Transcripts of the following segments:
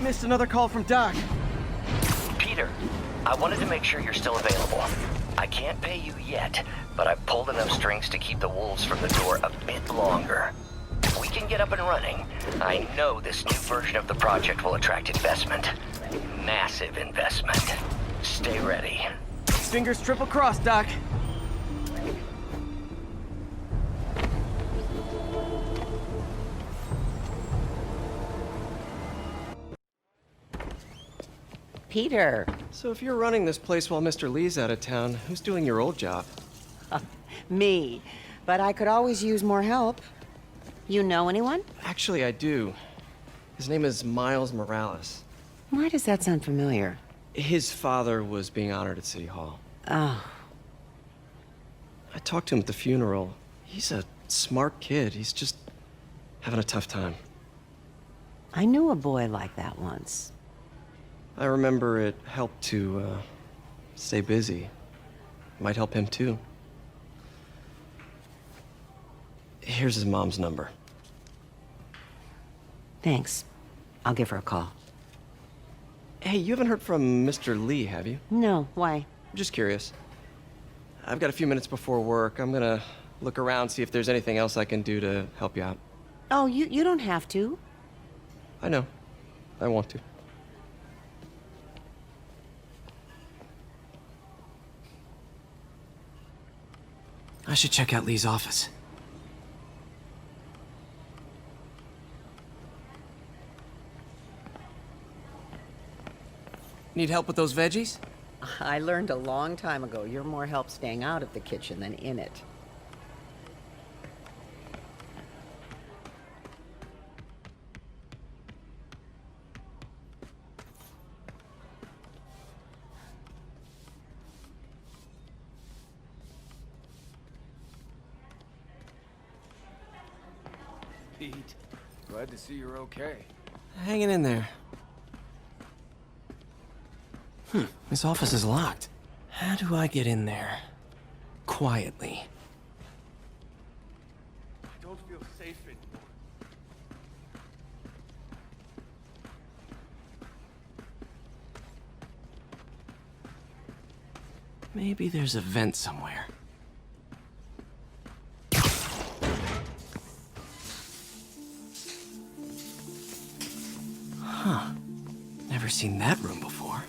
Missed another call from Doc. Peter, I wanted to make sure you're still available. I can't pay you yet, but I've pulled enough strings to keep the wolves from the door a bit longer. If we can get up and running, I know this new version of the project will attract investment. Massive investment. Stay ready. Fingers triple crossed, Doc. Peter. So if you're running this place while Mr. Lee's out of town, who's doing your old job? Me. But I could always use more help. You know anyone? Actually, I do. His name is Miles Morales. Why does that sound familiar? His father was being honored at City Hall. Oh. I talked to him at the funeral. He's a smart kid. He's just having a tough time. I knew a boy like that once. I remember it helped to, stay busy. Might help him, too. Here's his mom's number. Thanks. I'll give her a call. Hey, you haven't heard from Mr. Lee, have you? No, why? I'm just curious. I've got a few minutes before work. I'm gonna look around, see if there's anything else I can do to help you out. Oh, you don't have to. I know. I want to. I should check out Lee's office. Need help with those veggies? I learned a long time ago you're more help staying out of the kitchen than in it. Pete, glad to see you're okay. Hanging in there. This office is locked. How do I get in there? Quietly. I don't feel safe anymore. Maybe there's a vent somewhere. Huh. Never seen that room before.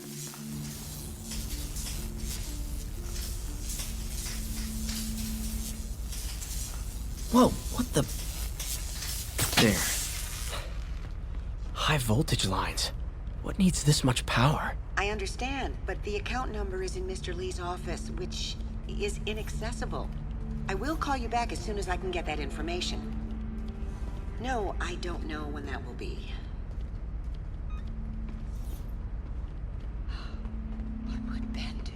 Whoa, what the... There. High voltage lines. What needs this much power? I understand, but the account number is in Mr. Lee's office, which is inaccessible. I will call you back as soon as I can get that information. No, I don't know when that will be. What would Ben do?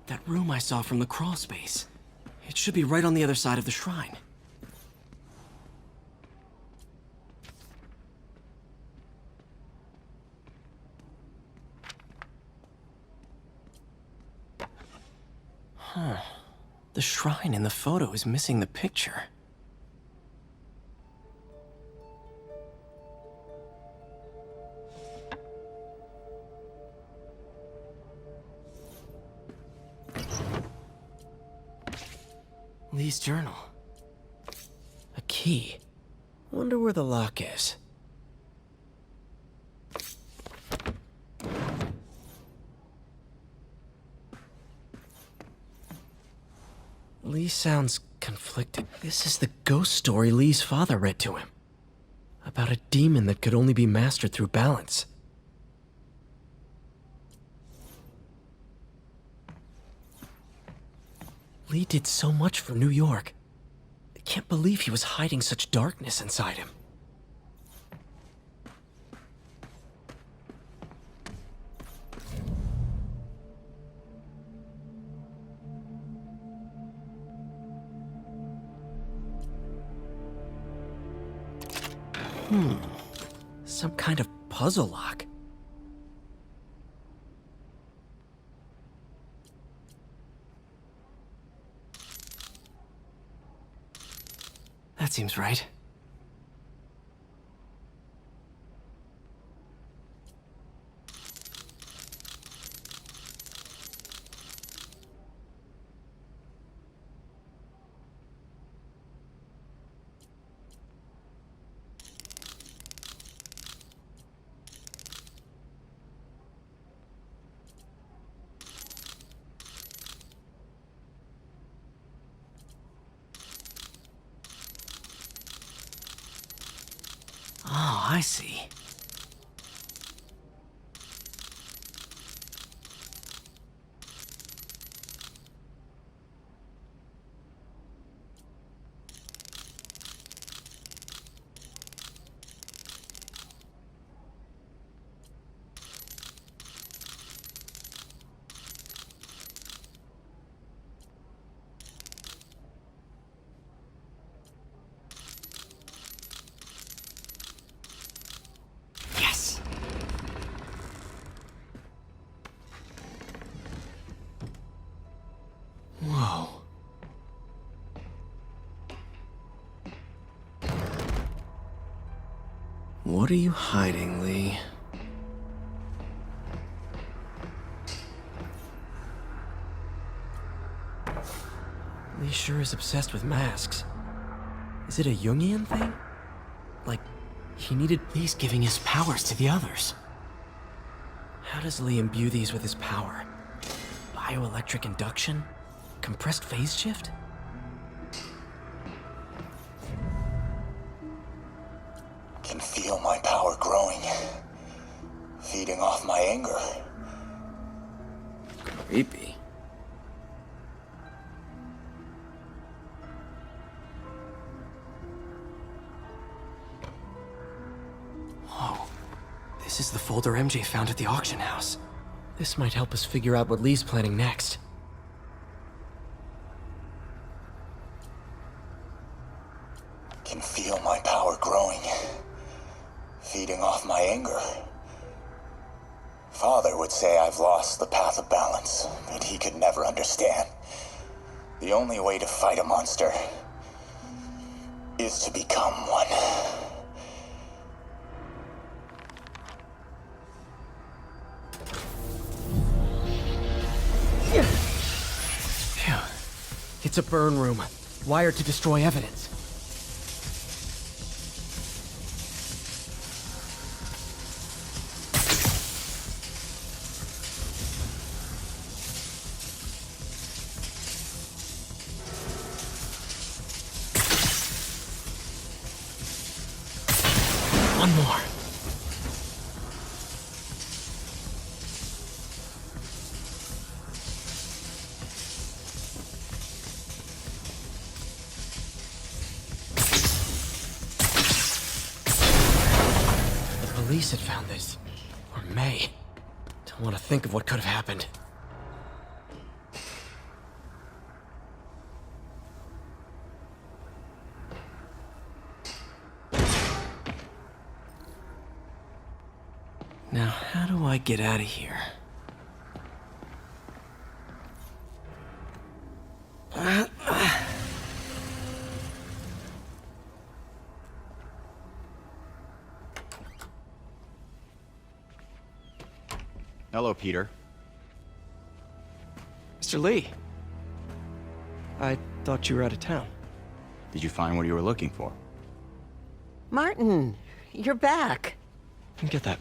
That room I saw from the crawl space. It should be right on the other side of the shrine. Huh. The shrine in the photo is missing the picture. Lee's journal. A key. Wonder where the lock is. Lee sounds conflicted. This is the ghost story Lee's father read to him. About a demon that could only be mastered through balance. Lee did so much for New York. I can't believe he was hiding such darkness inside him. Some kind of puzzle lock. That seems right. Oh, I see. Yes! Whoa. What are you hiding, Lee? Lee sure is obsessed with masks. Is it a Jungian thing? Like, he needed Lee's giving his powers to the others. How does Lee imbue these with his power? Bioelectric induction? Compressed phase shift? Can feel my power growing, feeding off my anger. Creepy. Whoa. This is the folder MJ found at the auction house. This might help us figure out what Lee's planning next. Can feel my power growing, feeding off my anger. Father would say I've lost the path of balance, but he could never understand. The only way to fight a monster is to become one. Phew. It's a burn room, wired to destroy evidence. One more. The police had found this. Or may. Don't want to think of what could have happened. Now, how do I get out of here? Hello, Peter. Mr. Lee. I thought you were out of town. Did you find what you were looking for? Martin, you're back. Get that.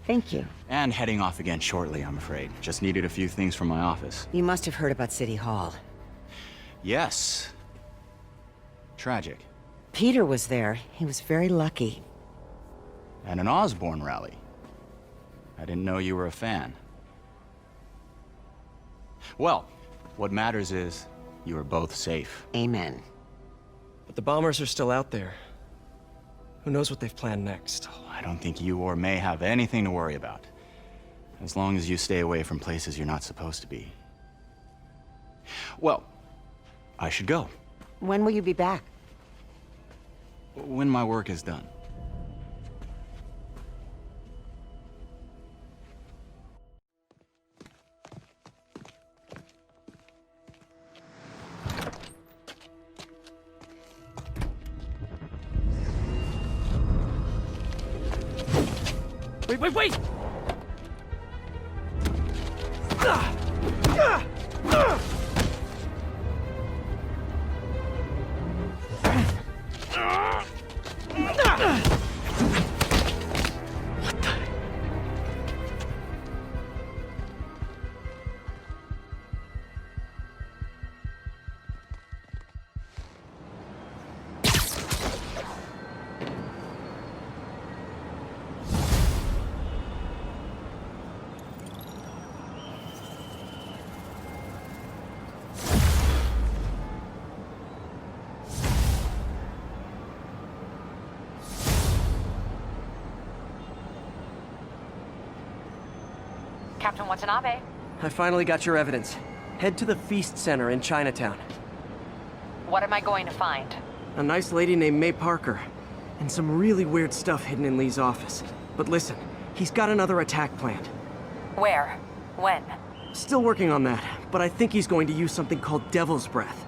Thank you. And heading off again shortly, I'm afraid. Just needed a few things from my office. You must have heard about City Hall. Yes. Tragic. Peter was there. He was very lucky. At an Osborne rally. I didn't know you were a fan. Well, what matters is you are both safe. Amen. But the bombers are still out there. Who knows what they've planned next? I don't think you or May have anything to worry about. As long as you stay away from places you're not supposed to be. Well, I should go. When will you be back? When my work is done. Wait! Captain Watanabe. I finally got your evidence. Head to the Feast Center in Chinatown. What am I going to find? A nice lady named May Parker. And some really weird stuff hidden in Lee's office. But listen, he's got another attack planned. Where? When? Still working on that, but I think he's going to use something called Devil's Breath.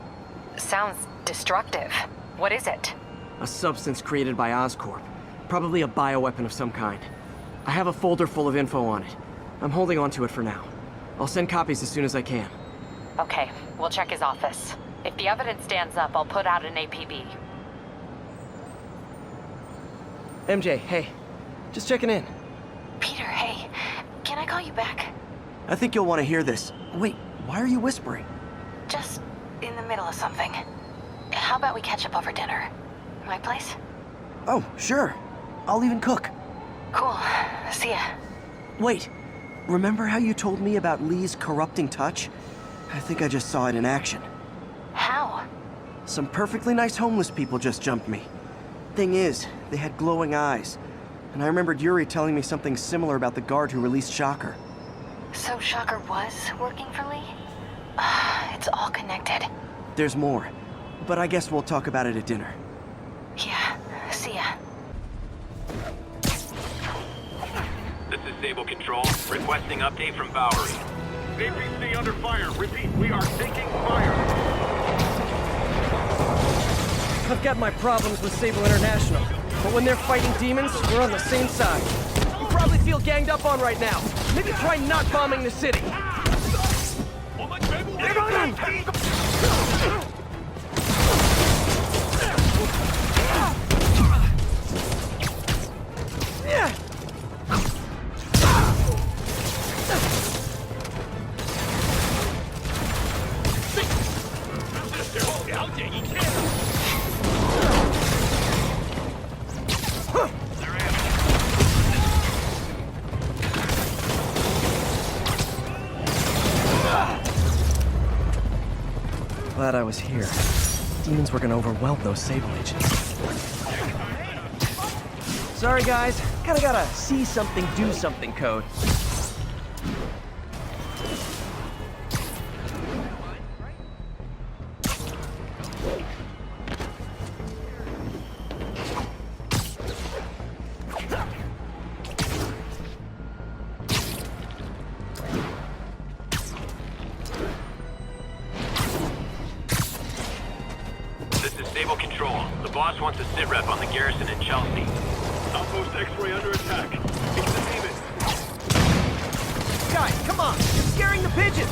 Sounds destructive. What is it? A substance created by Oscorp. Probably a bioweapon of some kind. I have a folder full of info on it. I'm holding on to it for now. I'll send copies as soon as I can. Okay, we'll check his office. If the evidence stands up, I'll put out an APB. MJ, hey. Just checking in. Peter, hey. Can I call you back? I think you'll want to hear this. Wait, why are you whispering? Just in the middle of something. How about we catch up over dinner? My place? Oh, sure. I'll even cook. Cool. See ya. Wait. Remember how you told me about Lee's corrupting touch? I think I just saw it in action. How? Some perfectly nice homeless people just jumped me. Thing is, they had glowing eyes. And I remembered Yuri telling me something similar about the guard who released Shocker. So Shocker was working for Lee? It's all connected. There's more. But I guess we'll talk about it at dinner. Yeah, see ya. This is Sable Control, requesting update from Bowery. APC under fire. Repeat, we are taking fire. I've got my problems with Sable International, but when they're fighting demons, we're on the same side. You probably feel ganged up on right now. Maybe try not bombing the city. Glad I was here. Demons were gonna overwhelm those Sable agents. Sorry guys, kinda gotta see something, do something code. Sable Control. The boss wants a sit rep on the garrison in Chelsea. Outpost X-ray under attack. It's the demon. Guys, come on! You're scaring the pigeons!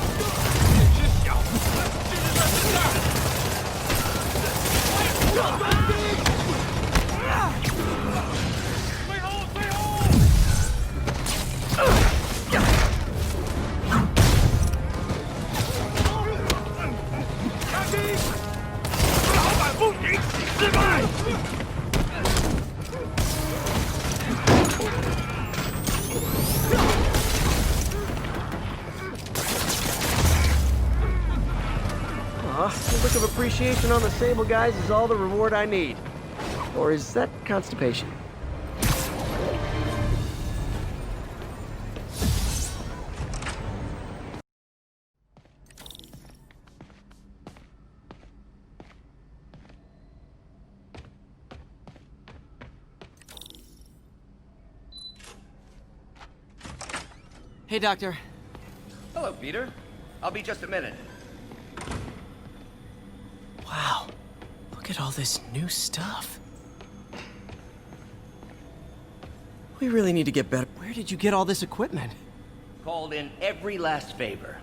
The look of appreciation on the Sable guys is all the reward I need. Or is that constipation? Hey, Doctor. Hello, Peter. I'll be just a minute. Wow, look at all this new stuff. We really need to get better. Where did you get all this equipment? Called in every last favor.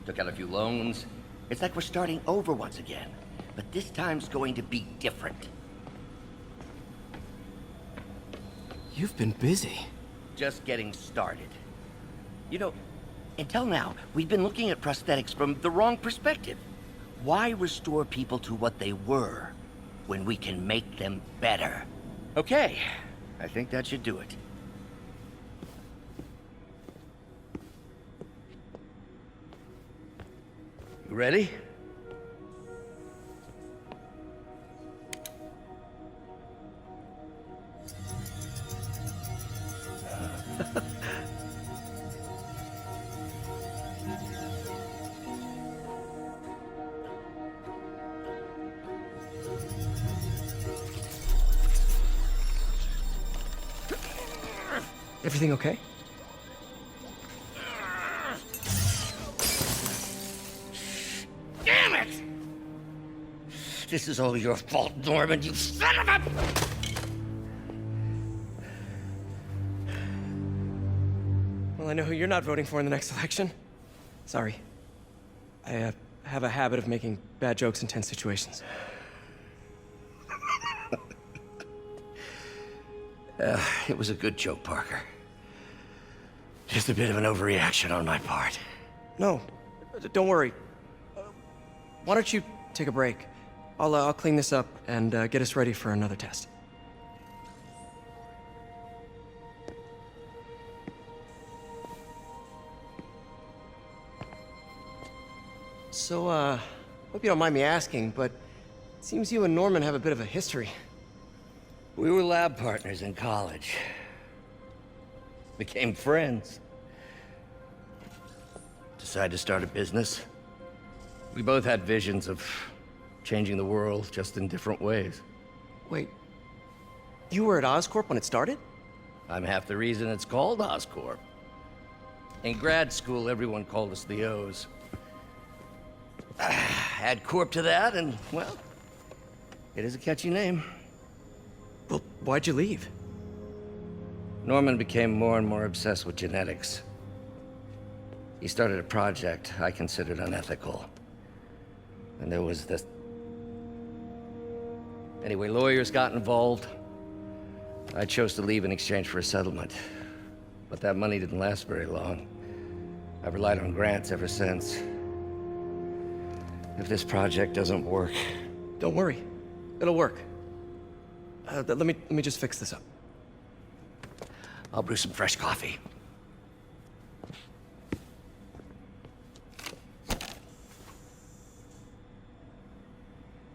Took out a few loans. It's like we're starting over once again. But this time's going to be different. You've been busy. Just getting started. You know, until now, we've been looking at prosthetics from the wrong perspective. Why restore people to what they were when we can make them better? Okay, I think that should do it. You ready? Everything okay? Damn it! This is all your fault, Norman, you son of a... Well, I know who you're not voting for in the next election. Sorry. I have a habit of making bad jokes in tense situations. It was a good joke, Parker. Just a bit of an overreaction on my part. No, don't worry. Why don't you take a break? I'll clean this up and get us ready for another test. So, hope you don't mind me asking, but it seems you and Norman have a bit of a history. We were lab partners in college. Became friends. Decided to start a business. We both had visions of changing the world, just in different ways. Wait, you were at Oscorp when it started? I'm half the reason it's called Oscorp. In grad school, everyone called us the O's. Add Corp to that, and, well, it is a catchy name. Well, why'd you leave? Norman became more and more obsessed with genetics. He started a project I considered unethical. And there was this... Anyway, lawyers got involved. I chose to leave in exchange for a settlement. But that money didn't last very long. I've relied on grants ever since. If this project doesn't work... Don't worry. It'll work. Let me just fix this up. I'll brew some fresh coffee.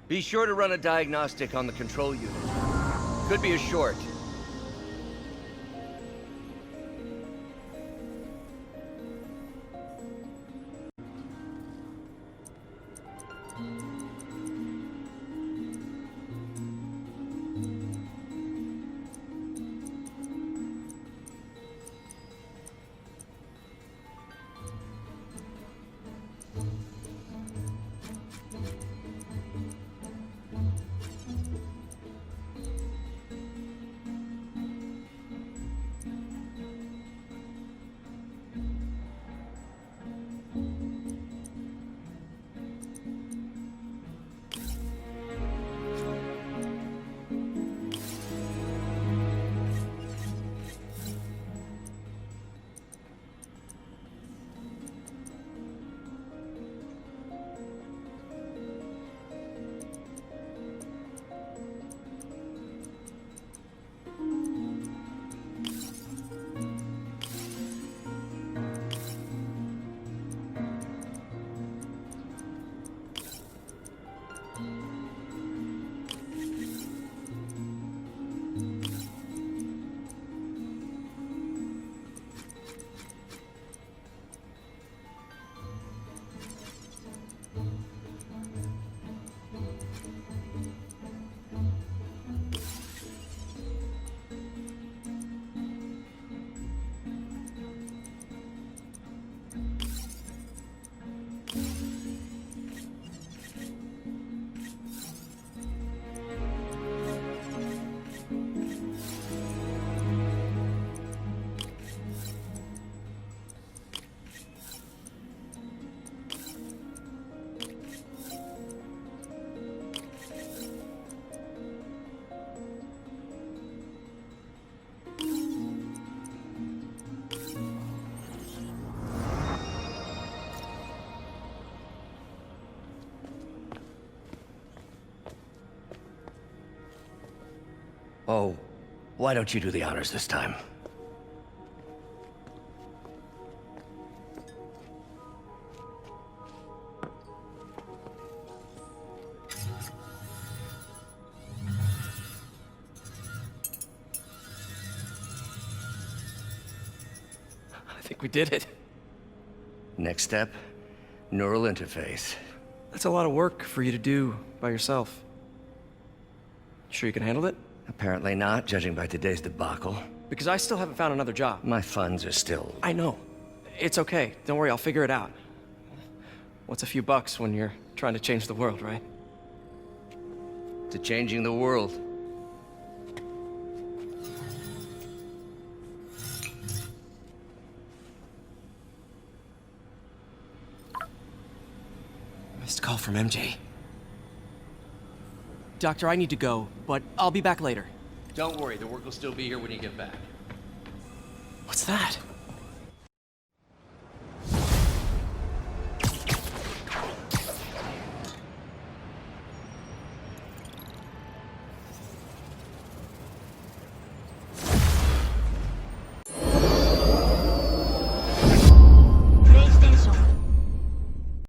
Be sure to run a diagnostic on the control unit. Could be a short. Oh, why don't you do the honors this time? I think we did it. Next step, neural interface. That's a lot of work for you to do by yourself. Sure you can handle it? Apparently not, judging by today's debacle. Because I still haven't found another job. My funds are still... I know. It's okay. Don't worry, I'll figure it out. What's a few bucks when you're trying to change the world, right? to changing the world. Missed call from MJ. Doctor, I need to go, but I'll be back later. Don't worry, the work will still be here when you get back. What's that?